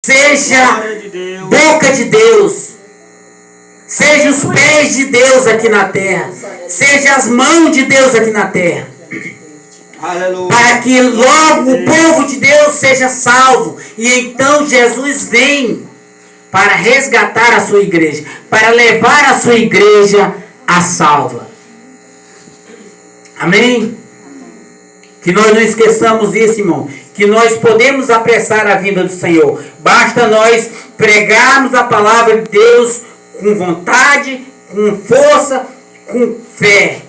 seja boca de Deus, seja os pés de Deus aqui na terra, seja as mãos de Deus aqui na terra. Aleluia. Para que logo o povo de Deus seja salvo. E então Jesus vem para resgatar a sua igreja, para levar a sua igreja a salva. Amém? Que nós não esqueçamos isso, irmão. Que nós podemos apressar a vinda do Senhor. Basta nós pregarmos a palavra de Deus com vontade, com força, com fé.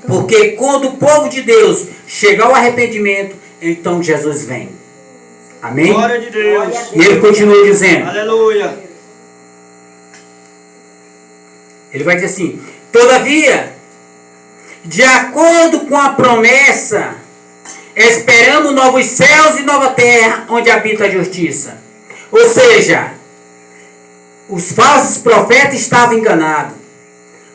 Porque quando o povo de Deus chegar ao arrependimento, então Jesus vem. Amém? Glória de Deus. E ele continua dizendo. Aleluia. Ele vai dizer assim: todavia, de acordo com a promessa, esperamos novos céus e nova terra, onde habita a justiça. Ou seja, os falsos profetas estavam enganados.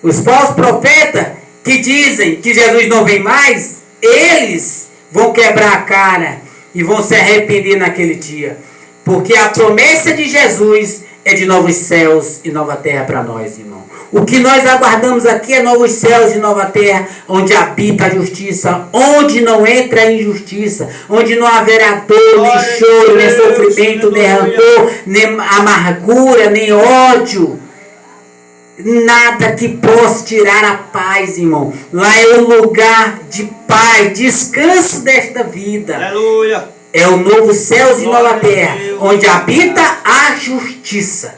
Os falsos profetas que dizem que Jesus não vem mais, eles vão quebrar a cara e vão se arrepender naquele dia. Porque a promessa de Jesus é de novos céus e nova terra para nós, irmão. O que nós aguardamos aqui é novos céus e nova terra, onde habita a justiça, onde não entra a injustiça, onde não haverá dor, nem choro, nem sofrimento, nem rancor, nem amargura, nem ódio. Nada que possa tirar a paz, irmão. Lá é o lugar de paz, descanso desta vida. Aleluia. É o novo céus e nova terra, onde habita a justiça.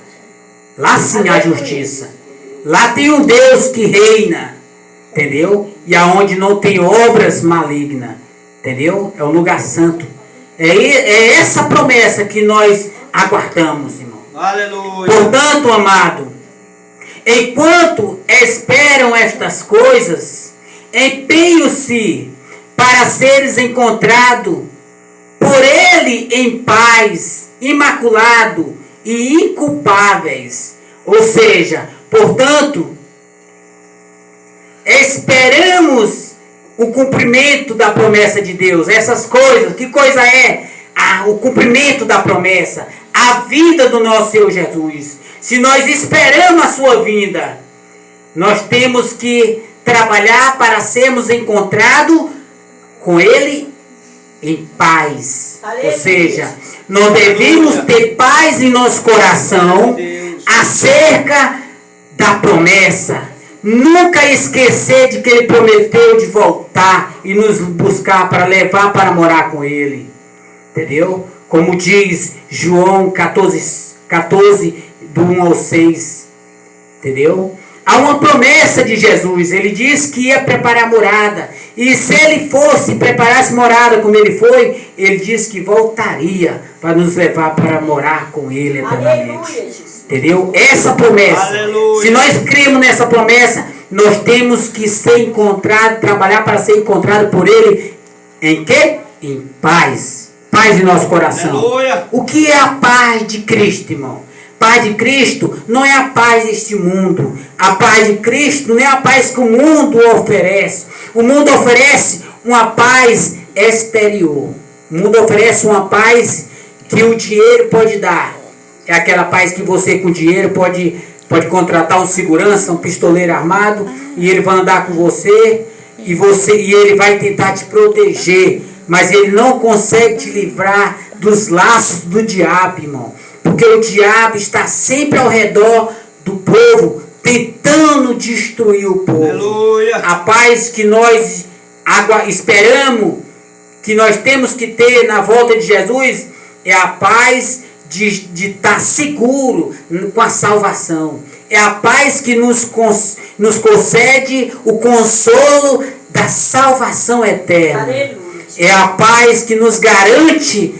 Lá sim há justiça. Lá tem um Deus que reina, entendeu? E aonde não tem obras malignas, entendeu? É um lugar santo. É essa promessa que nós aguardamos, irmão. Aleluia. Portanto, amado, enquanto esperam estas coisas, empenham-se para seres encontrado por Ele em paz, imaculado e inculpáveis. Ou seja, portanto, esperamos o cumprimento da promessa de Deus. Essas coisas, que coisa é? O cumprimento da promessa, a vinda do nosso Senhor Jesus. Se nós esperamos a sua vinda, nós temos que trabalhar para sermos encontrados com Ele em paz. Aleluia. Ou seja, nós devemos ter paz em nosso coração acerca da promessa. Nunca esquecer de que Ele prometeu de voltar e nos buscar para levar para morar com Ele. Entendeu? Como diz João 14, do 1 ao 6. Entendeu? Há uma promessa de Jesus. Ele disse que ia preparar morada. E se Ele fosse, preparasse morada como Ele foi, Ele disse que voltaria para nos levar para morar com Ele eternamente. Entendeu? Essa promessa. Aleluia. Se nós cremos nessa promessa, nós temos que ser encontrados, trabalhar para ser encontrado por Ele em quê? Em paz. Paz em nosso coração. Aleluia. O que é a paz de Cristo, irmão? Paz de Cristo não é a paz deste mundo. A paz de Cristo não é a paz que o mundo oferece. O mundo oferece uma paz exterior. O mundo oferece uma paz que o dinheiro pode dar. É aquela paz que você com dinheiro pode contratar um segurança, um pistoleiro armado, e ele vai andar com você e ele vai tentar te proteger. Mas ele não consegue te livrar dos laços do diabo, irmão. Porque o diabo está sempre ao redor do povo, tentando destruir o povo. Aleluia. A paz que nós esperamos, que nós temos que ter na volta de Jesus, é a paz de estar seguro com a salvação. É a paz que nos concede o consolo da salvação eterna. Aleluia. É a paz que nos garante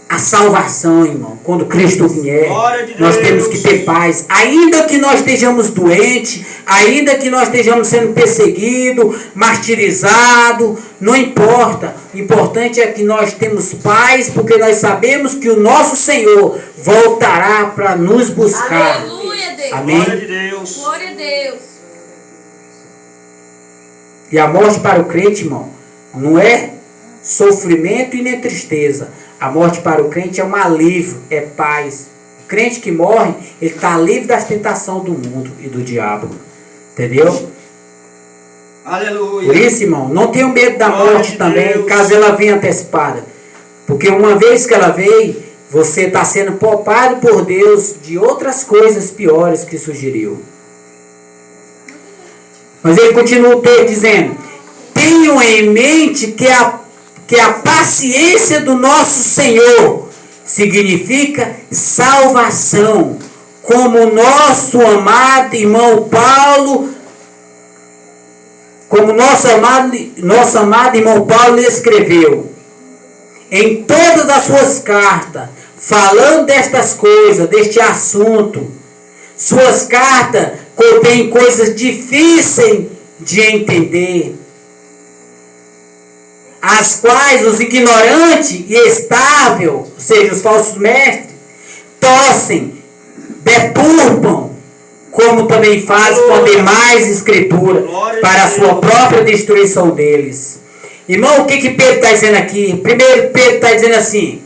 a salvação, irmão. Quando Cristo vier, nós temos que ter paz. Ainda que nós estejamos doentes, ainda que nós estejamos sendo perseguidos, martirizados, não importa. O importante é que nós temos paz, porque nós sabemos que o nosso Senhor voltará para nos buscar. Aleluia, Deus. Amém? Glória a Deus. Glória a Deus. E a morte para o crente, irmão, não é sofrimento e nem tristeza. A morte para o crente é um alívio, é paz. O crente que morre, ele está livre das tentações do mundo e do diabo. Entendeu? Aleluia. Por isso, irmão, não tenha medo da Glória morte de também, Deus. caso ela venha antecipada. Porque uma vez que ela veio, você está sendo poupado por Deus de outras coisas piores que sugeriu. Mas ele continua o texto dizendo: tenham em mente que a paciência do nosso Senhor significa salvação, como nosso amado irmão Paulo, nosso amado irmão Paulo escreveu em todas as suas cartas, falando destas coisas, deste assunto. Suas cartas contêm coisas difíceis de entender, as quais os ignorantes e estáveis, ou seja, os falsos mestres, torcem, deturpam, como também faz com a demais escritura, para a sua própria destruição deles. Irmão, o que Pedro está dizendo aqui? Primeiro, Pedro está dizendo assim: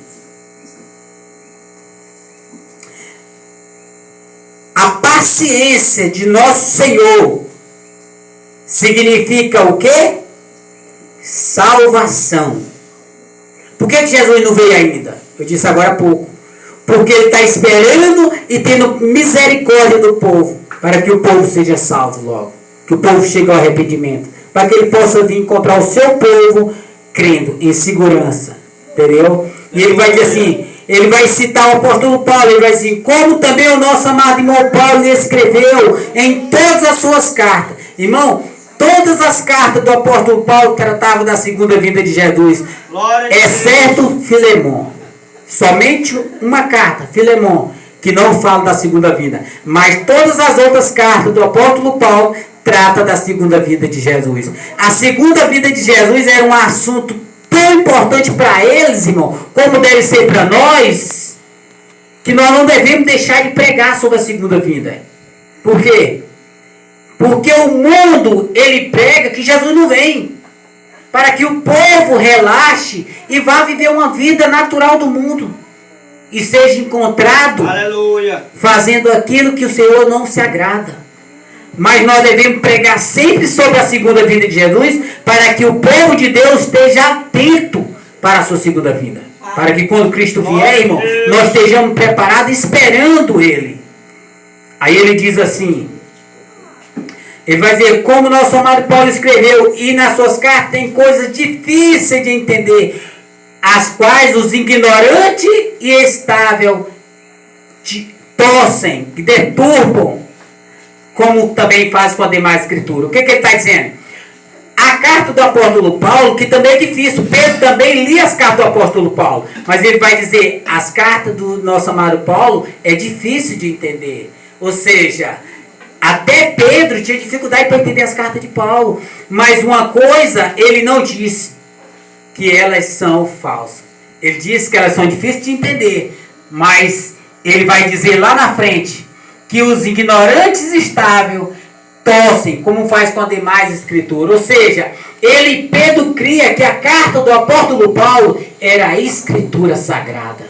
a paciência de nosso Senhor significa o quê? Salvação. Por que Jesus não veio ainda? Eu disse agora há pouco. Porque ele está esperando e tendo misericórdia do povo, para que o povo seja salvo logo. Que o povo chegue ao arrependimento. Para que ele possa vir encontrar o seu povo crendo em segurança. Entendeu? E ele vai dizer assim, ele vai citar o apóstolo Paulo, ele vai dizer, como também o nosso amado irmão Paulo lhe escreveu em todas as suas cartas. Irmão, todas as cartas do apóstolo Paulo tratavam da segunda vinda de Jesus, exceto Filemão. Somente uma carta, Filemão, que não fala da segunda vinda. Mas todas as outras cartas do apóstolo Paulo tratam da segunda vinda de Jesus. A segunda vinda de Jesus era um assunto tão importante para eles, irmão, como deve ser para nós, que nós não devemos deixar de pregar sobre a segunda vinda. Por quê? Porque o mundo, ele prega que Jesus não vem, para que o povo relaxe e vá viver uma vida natural do mundo e seja encontrado, aleluia, fazendo aquilo que o Senhor não se agrada. Mas nós devemos pregar sempre sobre a segunda vinda de Jesus, para que o povo de Deus esteja atento para a sua segunda vinda, para que quando Cristo vier, irmão, nós estejamos preparados esperando Ele. Aí ele diz assim, ele vai dizer, como nosso amado Paulo escreveu, e nas suas cartas tem coisas difíceis de entender, as quais os ignorantes e estáveis torcem, que deturpam, como também faz com a demais escritura. O que ele está dizendo? A carta do apóstolo Paulo, que também é difícil, Pedro também lia as cartas do apóstolo Paulo, mas ele vai dizer, as cartas do nosso amado Paulo é difícil de entender. Ou seja, até Pedro tinha dificuldade para entender as cartas de Paulo. Mas uma coisa ele não disse, que elas são falsas. Ele disse que elas são difíceis de entender, mas ele vai dizer lá na frente que os ignorantes estáveis torcem, como faz com a demais escritura. Ou seja, Pedro cria que a carta do apóstolo Paulo era a escritura sagrada.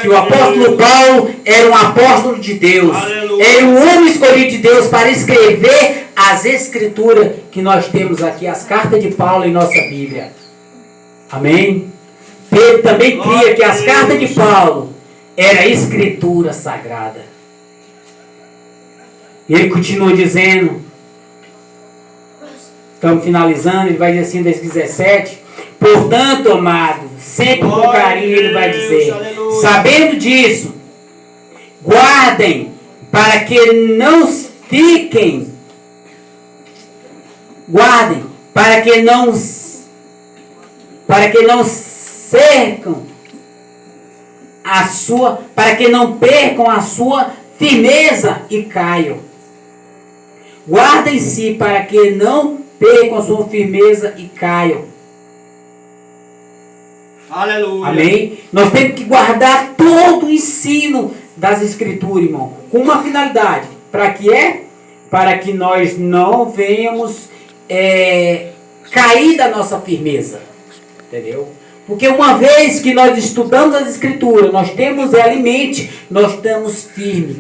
Que o apóstolo Paulo era um apóstolo de Deus. Aleluia. Era um homem escolhido de Deus para escrever as escrituras que nós temos aqui, as cartas de Paulo em nossa Bíblia. Amém? Pedro também cria que as cartas de Paulo era a escritura sagrada. E ele continua dizendo, estamos finalizando, ele vai dizer assim, verso 17, portanto, amado, sempre com carinho ele vai dizer, aleluia, sabendo disso, guardem para que não fiquem, guardem para que não cercam a sua, para que não percam a sua firmeza e caiam. Guardem-se para que não percam a sua firmeza e caiam. Aleluia. Amém? Nós temos que guardar todo o ensino das Escrituras, irmão, com uma finalidade. Para que é? Para que nós não venhamos cair da nossa firmeza. Entendeu? Porque uma vez que nós estudamos as Escrituras, nós temos ela em mente, nós estamos firmes.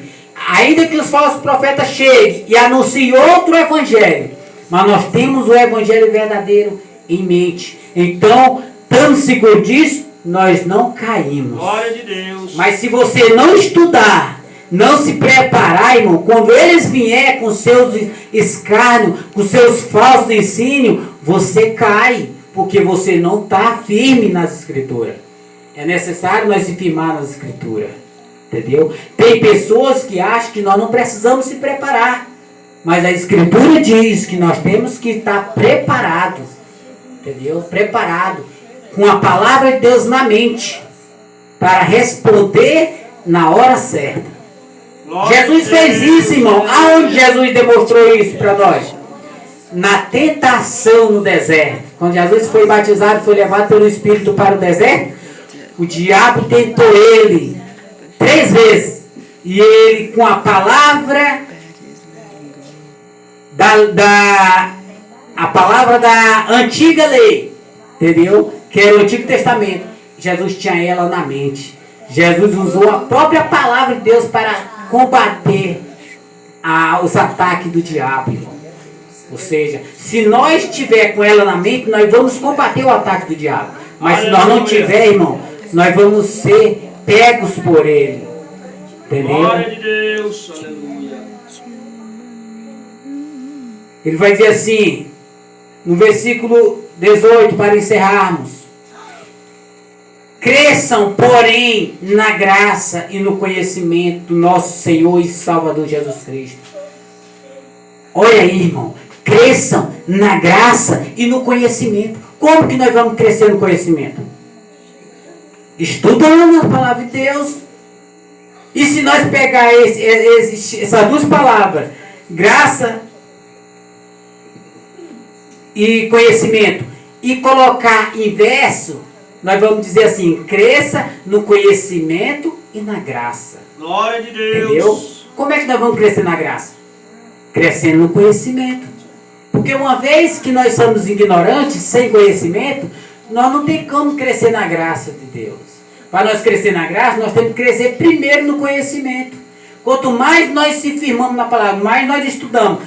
Ainda que os falsos profetas cheguem e anunciem outro evangelho, mas nós temos o evangelho verdadeiro em mente. Então, estamos seguros disso, nós não caímos. Glória de Deus. Mas se você não estudar, não se preparar, irmão, quando eles vierem com seus escárnios, com seus falsos ensinos, você cai, porque você não está firme nas Escrituras. É necessário nós se firmar nas Escrituras. Entendeu? Tem pessoas que acham que nós não precisamos se preparar. Mas a Escritura diz que nós temos que estar preparados. Entendeu? Preparado. Com a palavra de Deus na mente. Para responder na hora certa. Glória Jesus a fez Deus. isso, irmão. Aonde Jesus demonstrou isso para nós? Na tentação no deserto. Quando Jesus foi batizado, foi levado pelo Espírito para o deserto, o diabo tentou ele 3 vezes. E ele, com a palavra a palavra da antiga lei, entendeu? Que era o Antigo Testamento. Jesus tinha ela na mente. Jesus usou a própria palavra de Deus para combater os ataques do diabo, irmão. Ou seja, se nós tiver com ela na mente, nós vamos combater o ataque do diabo. Mas se nós não tiver, irmão, nós vamos ser pegos por ele. Entendeu? Glória de Deus. Aleluia. Ele vai dizer assim, no versículo 18, para encerrarmos. Cresçam, porém, na graça e no conhecimento do nosso Senhor e Salvador Jesus Cristo. Olha aí, irmão. Cresçam na graça e no conhecimento. Como que nós vamos crescer no conhecimento? Estudando a palavra de Deus. E se nós pegar essas 2 palavras, graça e conhecimento, e colocar em verso, nós vamos dizer assim, cresça no conhecimento e na graça. Glória de Deus. Entendeu? Como é que nós vamos crescer na graça? Crescendo no conhecimento. Porque uma vez que nós somos ignorantes, sem conhecimento, nós não tem como crescer na graça de Deus. Para nós crescer na graça, nós temos que crescer primeiro no conhecimento. Quanto mais nós se firmamos na palavra, mais nós estudamos,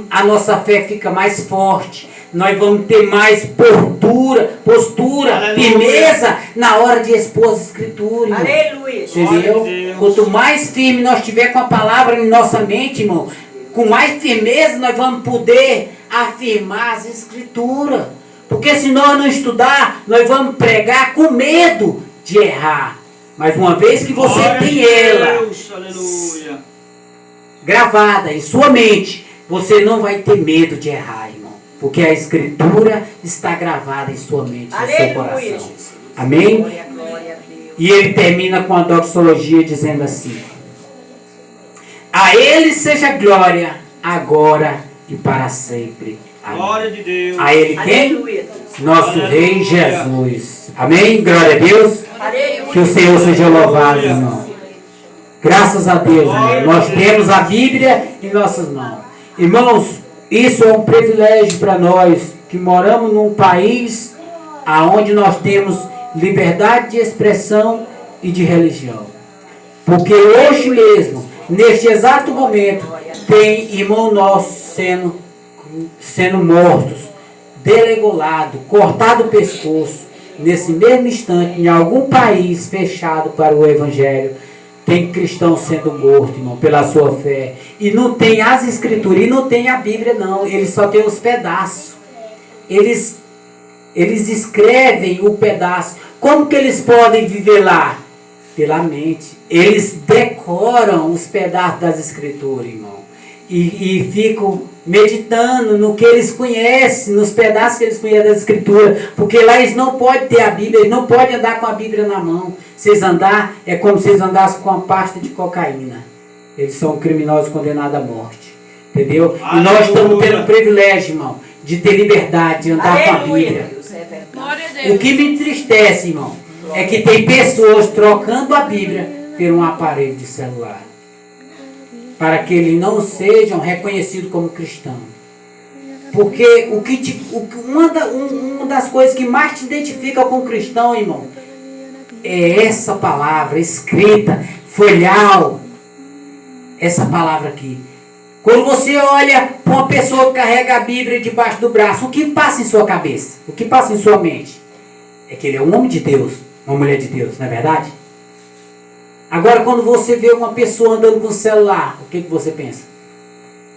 a nossa fé fica mais forte. Nós vamos ter mais postura, Aleluia. firmeza na hora de expor as Escrituras. Irmão. Aleluia. Entendeu? Glória a Deus. Quanto mais firme nós tiver com a palavra em nossa mente, irmão, com mais firmeza nós vamos poder afirmar as Escrituras. Porque se nós não estudar, nós vamos pregar com medo de errar. Mas uma vez que você Glória tem a ela Deus. Aleluia. gravada em sua mente, você não vai ter medo de errar, irmão. Porque a Escritura está gravada em sua mente, no seu Aleluia. coração. Amém? Glória, glória a Deus. E ele termina com a doxologia dizendo assim: a ele seja glória, agora e para sempre. Amém. Glória de Deus. A ele quem? Aleluia. Nosso Aleluia. Rei Jesus. Amém? Glória a Deus. Aleluia. Que o Senhor seja louvado, irmão. Graças a Deus, irmão. Nós temos a Bíblia em nossas mãos. Irmãos, isso é um privilégio para nós que moramos num país onde nós temos liberdade de expressão e de religião. Porque hoje mesmo, neste exato momento, tem irmão nosso sendo mortos, delegolado, cortado o pescoço. Nesse mesmo instante, em algum país fechado para o Evangelho, tem cristão sendo morto, irmão, pela sua fé. E não tem as Escrituras, e não tem a Bíblia, não. Eles só tem os pedaços. Eles escrevem o pedaço. Como que eles podem viver lá? Pela mente. Eles decoram os pedaços das Escrituras, irmão. E ficam meditando no que eles conhecem, nos pedaços que eles conhecem das Escrituras. Porque lá eles não podem ter a Bíblia, eles não podem andar com a Bíblia na mão. Se eles andar, é como se eles andassem com uma pasta de cocaína. Eles são criminosos condenados à morte. Entendeu? E nós estamos tendo o privilégio, irmão, de ter liberdade, de andar com a Aleluia, Bíblia. Deus, é verdade. Glória a Deus. O que me entristece, irmão, é que tem pessoas trocando a Bíblia por um aparelho de celular. Para que eles não sejam reconhecidos como cristãos. Porque uma das coisas que mais te identifica com o cristão, irmão, é essa palavra escrita, folhal. Essa palavra aqui. Quando você olha para uma pessoa que carrega a Bíblia debaixo do braço, o que passa em sua cabeça? O que passa em sua mente? É que ele é um homem de Deus, uma mulher de Deus, não é verdade? Agora, quando você vê uma pessoa andando com o celular, o que você pensa?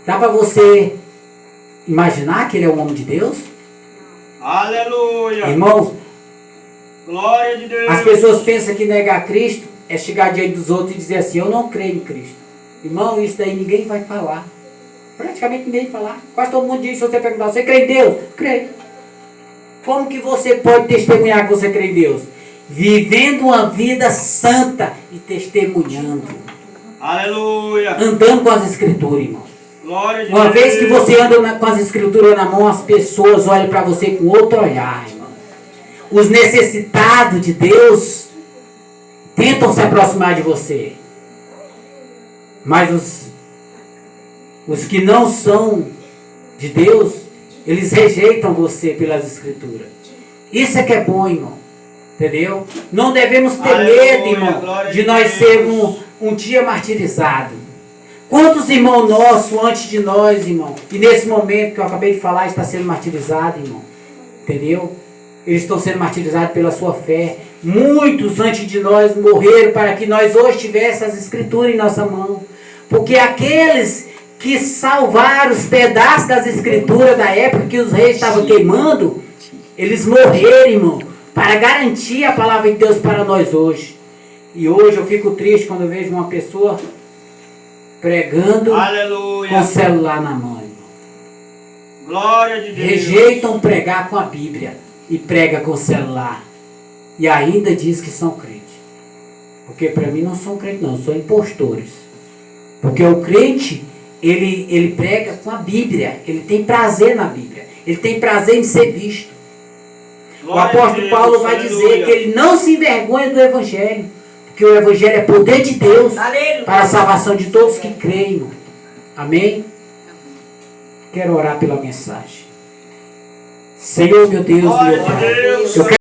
Dá para você imaginar que ele é um homem de Deus? Aleluia. Irmãos, Glória de Deus. as pessoas pensam que negar Cristo é chegar diante dos outros e dizer assim, eu não creio em Cristo. Irmão, isso daí ninguém vai falar. Praticamente ninguém vai falar. Quase todo mundo diz, se você perguntar, você crê em Deus? Creio. Como que você pode testemunhar que você crê em Deus? Vivendo uma vida santa e testemunhando. Aleluia. Andando com as escrituras, irmão. Glória de Uma Deus. vez que você anda com as escrituras na mão, as pessoas olham para você com outro olhar, irmão. Os necessitados de Deus tentam se aproximar de você. Mas os que não são de Deus, eles rejeitam você pelas escrituras. Isso é que é bom, irmão. Entendeu? Não devemos ter medo, irmão, de nós sermos um dia martirizados. Quantos irmãos nossos antes de nós, irmão, e nesse momento que eu acabei de falar, está sendo martirizado, irmão. Entendeu? Eles estão sendo martirizados pela sua fé. Muitos antes de nós morreram para que nós hoje tivéssemos as escrituras em nossa mão. Porque aqueles que salvaram os pedaços das escrituras da época que os reis estavam queimando, eles morreram, irmão, para garantir a palavra de Deus para nós hoje. E hoje eu fico triste quando eu vejo uma pessoa pregando Aleluia. com o celular na mão, irmão. Glória de Deus. Rejeitam pregar com a Bíblia e prega com o celular. E ainda diz que são crentes. Porque para mim não são crentes não, são impostores. Porque o crente, ele prega com a Bíblia. Ele tem prazer na Bíblia. Ele tem prazer em ser visto. Glória O apóstolo Deus, Paulo vai aleluia. dizer que ele não se envergonha do Evangelho. Porque o Evangelho é poder de Deus. Aleluia. Para a salvação de todos que creem, irmão. Amém? Quero orar pela mensagem. Senhor, meu Deus, Glória meu de Pai. Deus. Eu quero